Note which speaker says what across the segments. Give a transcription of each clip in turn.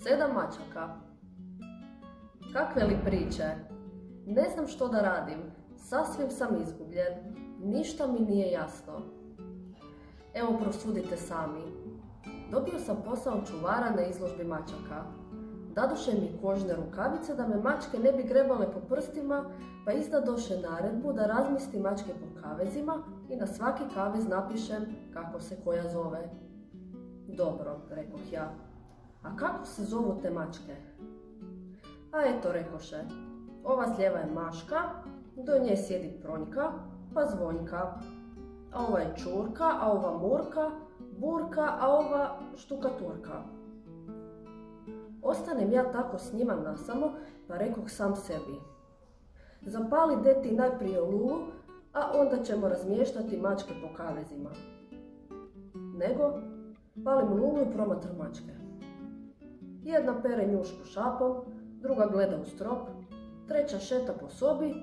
Speaker 1: 7 mačaka. Kakve li priče? Ne znam što da radim. Sasvim sam izgubljen. Ništa mi nije jasno. Evo, prosudite sami. Dobio sam posao čuvara na izložbi mačaka. Dadoše mi kožne rukavice da me mačke ne bi grebale po prstima, pa izdadoše naredbu da razmistim mačke po kavezima i na svaki kavez napišem kako se koja zove. Dobro, rekoh ja. A kako se zovu te mačke? A eto, rekoše, ova s lijeva je Maška, do nje sjedi Pronjka, pa Zvonjka. A ova je Čurka, a ova Murka, Burka, a ova Štukaturka. Ostanem ja tako s njima nasamo, pa rekoh sam sebi. Zapali deti najprije lulu, a onda ćemo razmještati mačke po kavezima. Nego, palim lulu i promatram mačke. Jedna pere njušku šapom, druga gleda u strop, treća šeta po sobi,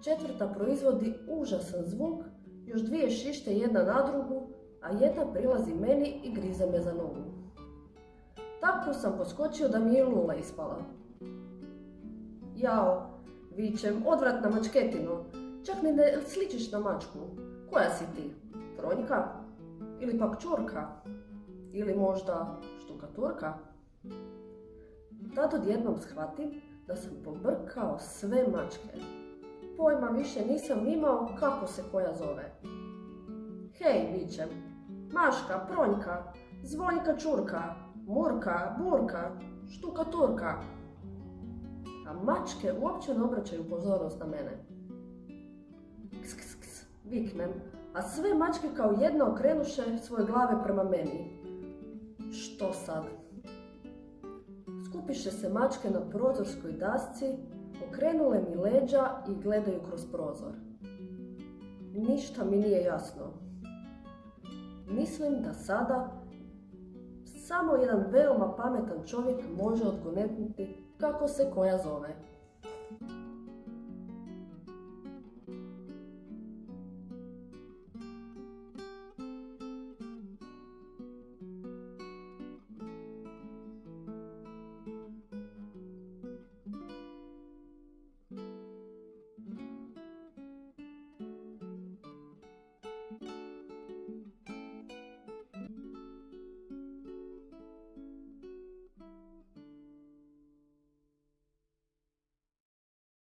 Speaker 1: četvrta proizvodi užasan zvuk, još dvije šište jedna na drugu, a jedna prilazi meni i grize me za nogu. Tako sam poskočio da mi je lula ispala. Jao, vičem, odvratna mačketino, čak ni ne sličiš na mačku. Koja si ti? Pronjka? Ili pak Čurka? Ili možda Štukaturka? Tad odjednom shvatim da sam pobrkao sve mačke. Pojma više nisam imao kako se koja zove. Hej, vičem, Maška, Pronjka, Zvonjka, Čurka, Murka, Burka, Štukaturka. A mačke uopće ne obraćaju pozornost na mene. Ks, ks, ks, viknem, a sve mačke kao jedna okrenuše svoje glave prema meni. Što sad? Skupiše se mačke na prozorskoj dasci, okrenule mi leđa i gledaju kroz prozor. Ništa mi nije jasno. Mislim da sada samo jedan veoma pametan čovjek može odgonetnuti kako se koja zove.